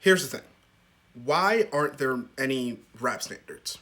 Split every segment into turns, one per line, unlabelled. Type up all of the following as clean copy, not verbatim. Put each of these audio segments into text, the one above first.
Here's the thing. Why aren't there any rap standards?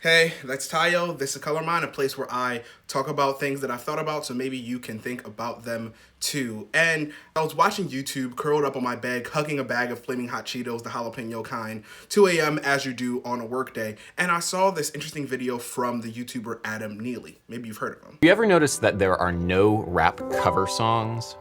Hey, that's Tayo. This is Color Mind, a place where I talk about things that I've thought about so maybe you can think about them too. And I was watching YouTube, curled up on my bed, hugging a bag of Flaming Hot Cheetos, the jalapeno kind, 2 a.m. as you do on a work day. And I saw this interesting video from the YouTuber Adam Neely. Maybe you've heard of him.
You ever notice that there are no rap cover songs?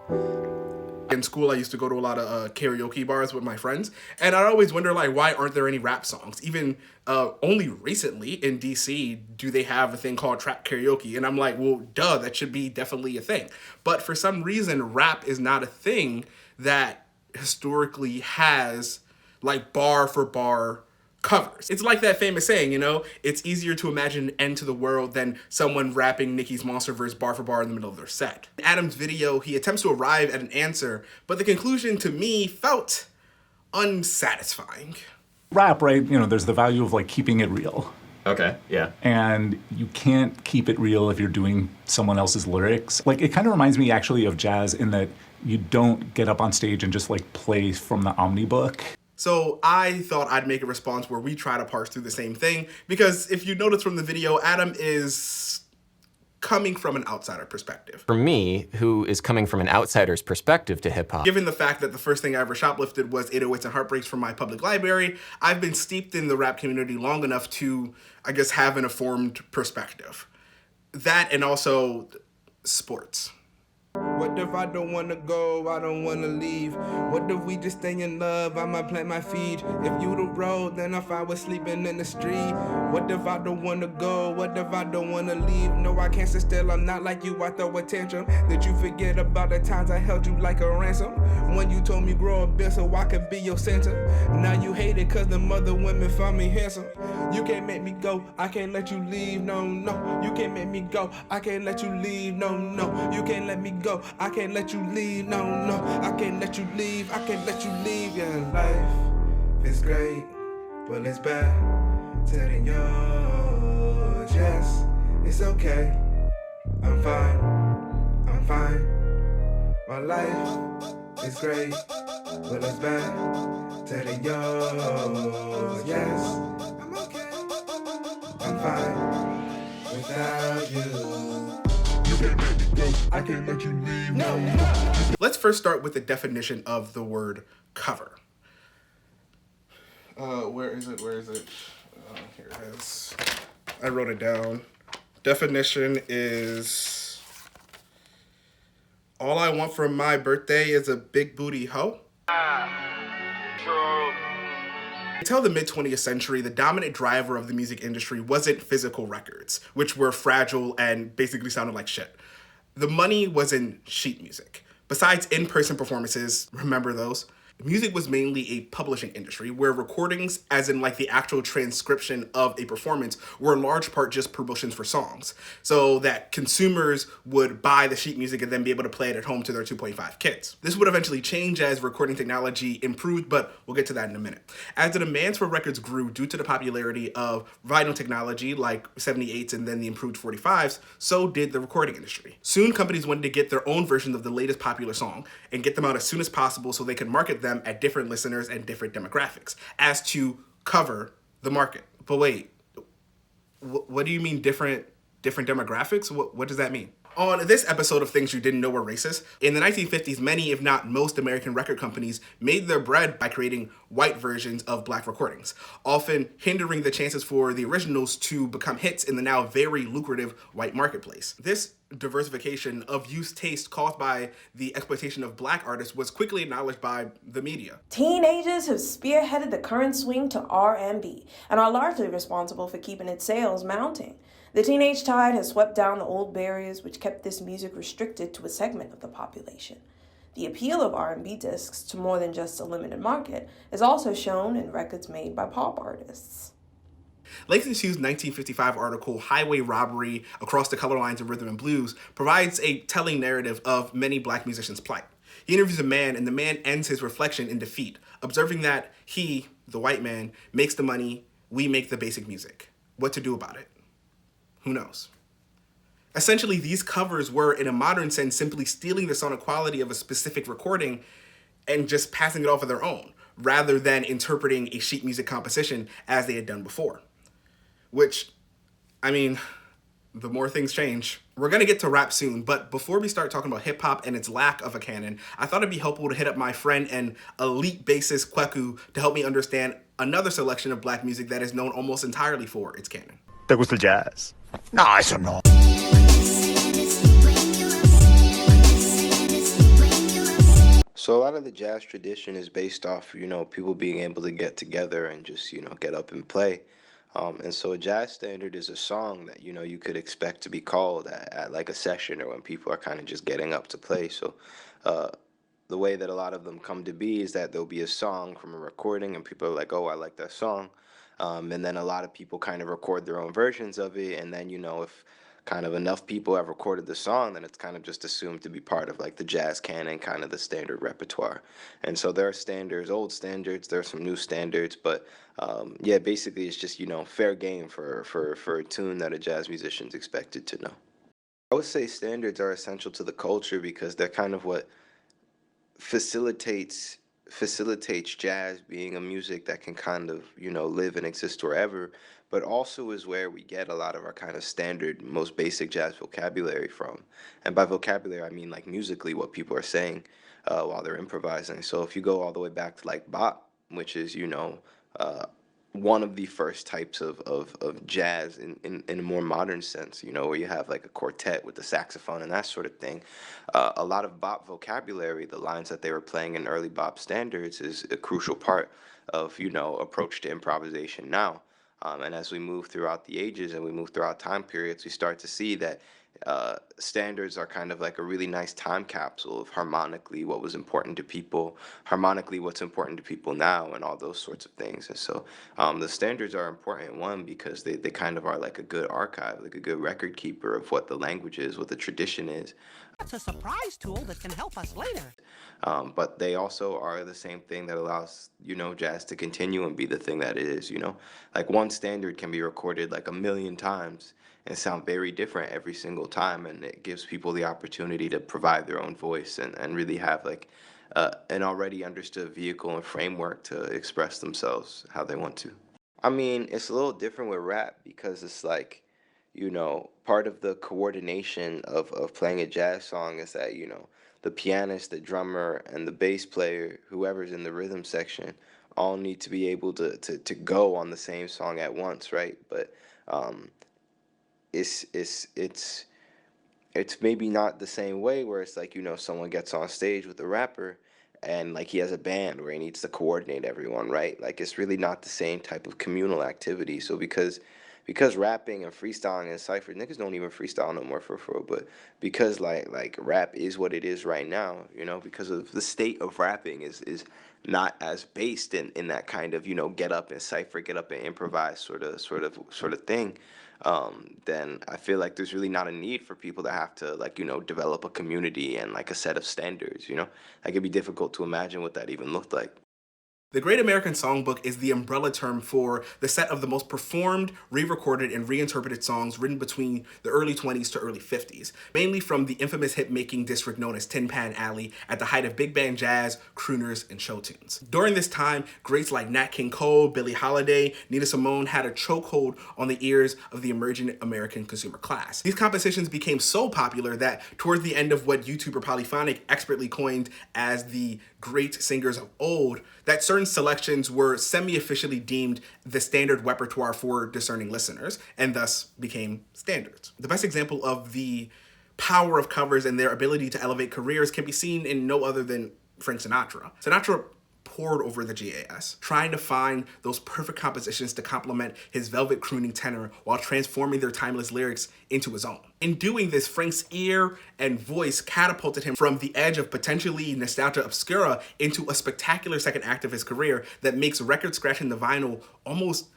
In school, I used to go to a lot of karaoke bars with my friends, and I'd always wonder, like, why aren't there any rap songs? Even only recently in DC do they have a thing called trap karaoke, and I'm like, well, duh, that should be definitely a thing. But for some reason, rap is not a thing that historically has, like, bar for bar covers. It's like that famous saying, you know, it's easier to imagine an end to the world than someone rapping Nicki's Monsterverse bar for bar in the middle of their set. In Adam's video, he attempts to arrive at an answer, but the conclusion to me felt unsatisfying.
Rap, right? You know, there's the value of like keeping it real.
Okay, yeah.
And you can't keep it real if you're doing someone else's lyrics. Like, it kind of reminds me actually of jazz in that you don't get up on stage and just like play from the omnibook.
So I thought I'd make a response where we try to parse through the same thing, because if you notice from the video, Adam is coming from an outsider perspective.
For me, who is coming from an outsider's perspective to hip hop.
Given the fact that the first thing I ever shoplifted was 808s and Heartbreaks from my public library, I've been steeped in the rap community long enough to, I guess, have an informed perspective. That and also sports. What if I don't wanna go, I don't wanna leave? What if we just stay in love, I might plant my feet? If you the road, then if I was sleeping in the street. What if I don't wanna go, what if I don't wanna leave? No, I can't sit still, I'm not like you, I throw a tantrum. Did you forget about the times I held you like a ransom? When you told me grow a beard so I could be your center. Now you hate it cause the mother women found me handsome. You can't make me go, I can't let you leave, no, no. You can't make me go, I can't let you leave, no, no. You can't let me go, I can't let you leave, no, no. I can't let you leave, I can't let you leave. Yeah, life is great, but it's bad. Telling yours, yes, it's okay. I'm fine. My life is great, but it's bad. Telling yours, yes, I'm okay. I'm fine without you. I can't let you leave. No. Let's first start with the definition of the word cover. Where is it? Here it is. I wrote it down. Definition is: all I want for my birthday is a big booty hoe. Until the mid-20th century, the dominant driver of the music industry wasn't physical records, which were fragile and basically sounded like shit. The money was in sheet music. Besides in-person performances, remember those? Music was mainly a publishing industry where recordings, as in like the actual transcription of a performance, were in large part just promotions for songs, so that consumers would buy the sheet music and then be able to play it at home to their 2.5 kids. This would eventually change as recording technology improved, but we'll get to that in a minute. As the demands for records grew due to the popularity of vinyl technology like 78s and then the improved 45s, so did the recording industry. Soon companies wanted to get their own versions of the latest popular song and get them out as soon as possible so they could market them at different listeners and different demographics as to cover the market. But wait, what do you mean different demographics? What does that mean? On this episode of Things You Didn't Know Were Racist, in the 1950s, many, if not most, American record companies made their bread by creating white versions of black recordings, often hindering the chances for the originals to become hits in the now very lucrative white marketplace. This diversification of youth taste caused by the exploitation of black artists was quickly acknowledged by the media.
Teenagers have spearheaded the current swing to R&B and are largely responsible for keeping its sales mounting. The teenage tide has swept down the old barriers which kept this music restricted to a segment of the population. The appeal of R&B discs to more than just a limited market is also shown in records made by pop artists.
Langston Hughes's 1955 article, Highway Robbery Across the Color Lines of Rhythm and Blues, provides a telling narrative of many black musicians' plight. He interviews a man, and the man ends his reflection in defeat, observing that he, the white man, makes the money, we make the basic music. What to do about it? Who knows? Essentially, these covers were, in a modern sense, simply stealing the sonic quality of a specific recording and just passing it off of their own, rather than interpreting a sheet music composition as they had done before. Which, I mean, the more things change. We're gonna get to rap soon, but before we start talking about hip hop and its lack of a canon, I thought it'd be helpful to hit up my friend and elite bassist Kweku to help me understand another selection of black music that is known almost entirely for its canon.
¿Te gusta el jazz? No, eso no.
So a lot of the jazz tradition is based off, people being able to get together and just, get up and play. And so a jazz standard is a song that, you could expect to be called at like a session or when people are kind of just getting up to play. So the way that a lot of them come to be is that there'll be a song from a recording and people are like, oh, I like that song. And then a lot of people kind of record their own versions of it. And then, if kind of enough people have recorded the song, then it's kind of just assumed to be part of like the jazz canon, kind of the standard repertoire. And so there are standards, old standards, there are some new standards, but yeah, basically it's just, fair game for a tune that a jazz musician's expected to know. I would say standards are essential to the culture because they're kind of what facilitates jazz being a music that can kind of, live and exist wherever, but also is where we get a lot of our kind of standard, most basic jazz vocabulary from. And by vocabulary, I mean like musically what people are saying while they're improvising. So if you go all the way back to like bop, which is, one of the first types of jazz in a more modern sense, where you have like a quartet with the saxophone and that sort of thing. A lot of bop vocabulary, the lines that they were playing in early bop standards, is a crucial part of, approach to improvisation now. And as we move throughout the ages and we move throughout time periods, we start to see that standards are kind of like a really nice time capsule of harmonically what was important to people, harmonically what's important to people now, and all those sorts of things. And so the standards are important, one, because they kind of are like a good archive, like a good record keeper of what the language is, what the tradition is.
That's a surprise tool that can help us later.
But they also are the same thing that allows, jazz to continue and be the thing that it is, Like one standard can be recorded like 1,000,000 times and sound very different every single time, and it gives people the opportunity to provide their own voice and really have like an already understood vehicle and framework to express themselves how they want to. I mean, it's a little different with rap because it's like, part of the coordination of playing a jazz song is that, the pianist, the drummer, and the bass player, whoever's in the rhythm section, all need to be able to go on the same song at once, right? But it's maybe not the same way where it's like, someone gets on stage with a rapper and like he has a band where he needs to coordinate everyone, right? Like it's really not the same type of communal activity. So because rapping and freestyling and cypher, niggas don't even freestyle no more for real, but because like rap is what it is right now, because of the state of rapping is not as based in that kind of, get up and cypher, get up and improvise sort of thing. Then I feel like there's really not a need for people to have to like, develop a community and like a set of standards, Like it'd be difficult to imagine what that even looked like.
The Great American Songbook is the umbrella term for the set of the most performed, re-recorded, and reinterpreted songs written between the early 20s to early 50s, mainly from the infamous hit-making district known as Tin Pan Alley at the height of big band jazz, crooners, and show tunes. During this time, greats like Nat King Cole, Billie Holiday, Nina Simone had a chokehold on the ears of the emerging American consumer class. These compositions became so popular that towards the end of what YouTuber Polyphonic expertly coined as the great singers of old, that certain selections were semi-officially deemed the standard repertoire for discerning listeners, and thus became standards. The best example of the power of covers and their ability to elevate careers can be seen in no other than Frank Sinatra. Sinatra pored over the JAS, trying to find those perfect compositions to complement his velvet crooning tenor while transforming their timeless lyrics into his own. In doing this, Frank's ear and voice catapulted him from the edge of potentially nostalgia obscura into a spectacular second act of his career that makes record scratching the vinyl almost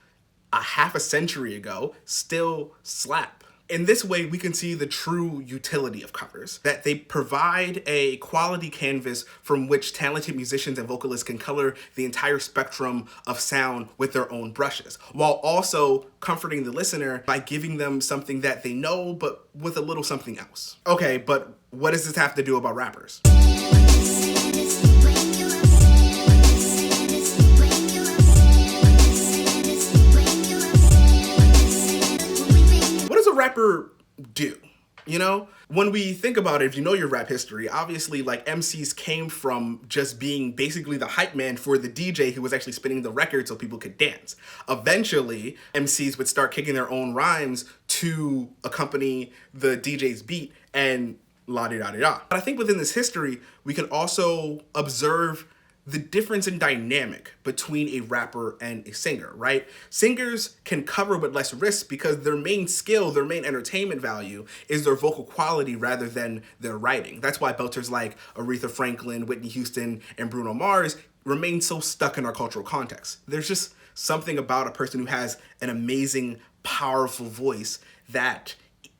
a half a century ago still slap. In this way, we can see the true utility of covers, that they provide a quality canvas from which talented musicians and vocalists can color the entire spectrum of sound with their own brushes, while also comforting the listener by giving them something that they know, but with a little something else. Okay, but what does this have to do about rappers? Rapper do, you know? When we think about it, if you know your rap history, obviously like MCs came from just being basically the hype man for the DJ who was actually spinning the record so people could dance. Eventually, MCs would start kicking their own rhymes to accompany the DJ's beat and la-di-da-di-da. But I think within this history, we can also observe the difference in dynamic between a rapper and a singer, right? Singers can cover with less risk because their main skill, their main entertainment value is their vocal quality rather than their writing. That's why belters like Aretha Franklin, Whitney Houston, and Bruno Mars remain so stuck in our cultural context. There's just something about a person who has an amazing, powerful voice that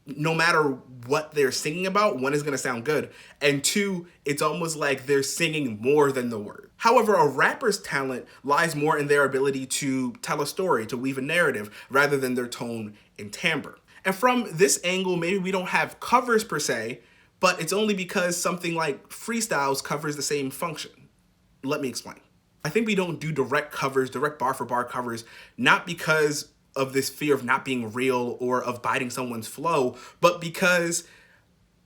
no matter what they're singing about, one, is gonna sound good, and two, it's almost like they're singing more than the word. However, a rapper's talent lies more in their ability to tell a story, to weave a narrative, rather than their tone and timbre. And from this angle, maybe we don't have covers per se, but it's only because something like Freestyles covers the same function. Let me explain. I think we don't do direct covers, direct bar for bar covers, not because of this fear of not being real or of biting someone's flow, but because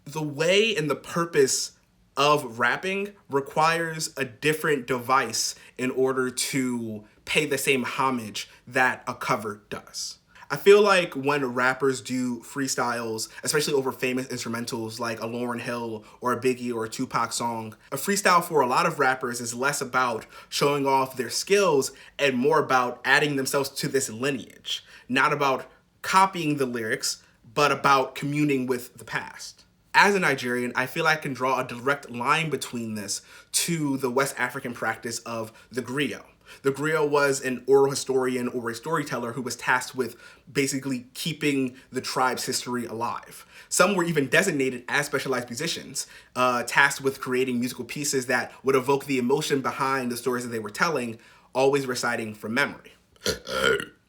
the way and the purpose of rapping requires a different device in order to pay the same homage that a cover does. I feel like when rappers do freestyles, especially over famous instrumentals like a Lauryn Hill or a Biggie or a Tupac song, a freestyle for a lot of rappers is less about showing off their skills and more about adding themselves to this lineage. Not about copying the lyrics, but about communing with the past. As a Nigerian, I feel I can draw a direct line between this to the West African practice of the griot. The griot was an oral historian or a storyteller who was tasked with basically keeping the tribe's history alive. Some were even designated as specialized musicians, tasked with creating musical pieces that would evoke the emotion behind the stories that they were telling, always reciting from memory.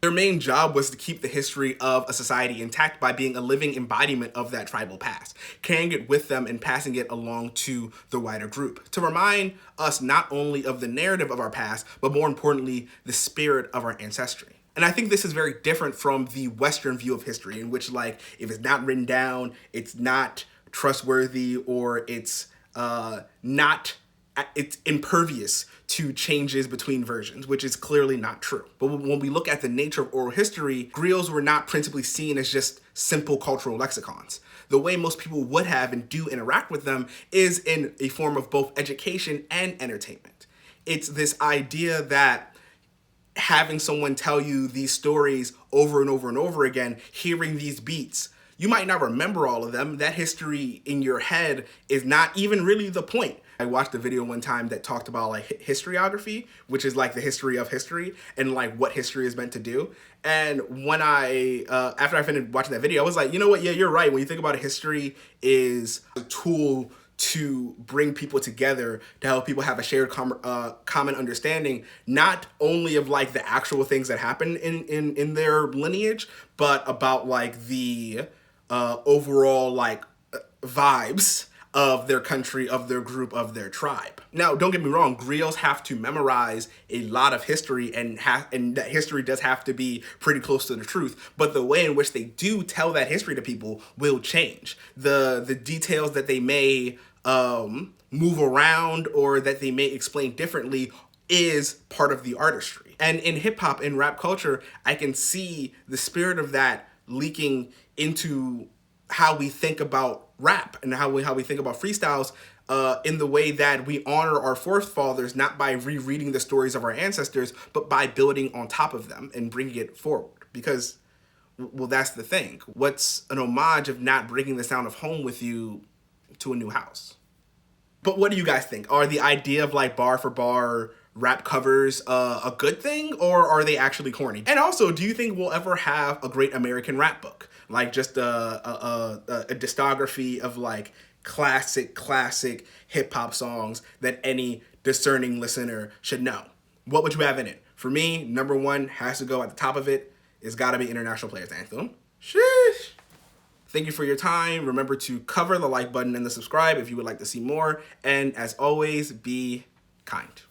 Their main job was to keep the history of a society intact by being a living embodiment of that tribal past, carrying it with them and passing it along to the wider group, to remind us not only of the narrative of our past, but more importantly, the spirit of our ancestry. And I think this is very different from the Western view of history, in which, like, if it's not written down, it's not trustworthy, or it's impervious to changes between versions, which is clearly not true. But when we look at the nature of oral history, griots were not principally seen as just simple cultural lexicons. The way most people would have and do interact with them is in a form of both education and entertainment. It's this idea that having someone tell you these stories over and over and over again, hearing these beats, you might not remember all of them. That history in your head is not even really the point. I watched a video one time that talked about like historiography, which is like the history of history and like what history is meant to do. And when after I finished watching that video, I was like, you know what? Yeah, you're right. When you think about it, history is a tool to bring people together, to help people have a shared common understanding, not only of like the actual things that happen in their lineage, but about like the overall like vibes of their country, of their group, of their tribe. Now, don't get me wrong, griots have to memorize a lot of history, and that history does have to be pretty close to the truth, but the way in which they do tell that history to people will change. The details that they may move around or that they may explain differently is part of the artistry. And in hip hop, in rap culture, I can see the spirit of that leaking into how we think about rap and how we think about freestyles, in the way that we honor our forefathers, not by rereading the stories of our ancestors, but by building on top of them and bringing it forward. Because, well, that's the thing. What's an homage of not bringing the sound of home with you to a new house? But what do you guys think? Are the idea of like bar for bar rap covers a good thing, or are they actually corny? And also, do you think we'll ever have a great American rap book? like just a discography of like classic hip hop songs that any discerning listener should know. What would you have in it? For me, number one has to go at the top of it. It's got to be International Players Anthem. Sheesh. Thank you for your time. Remember to cover the like button and the subscribe if you would like to see more. And as always, be kind.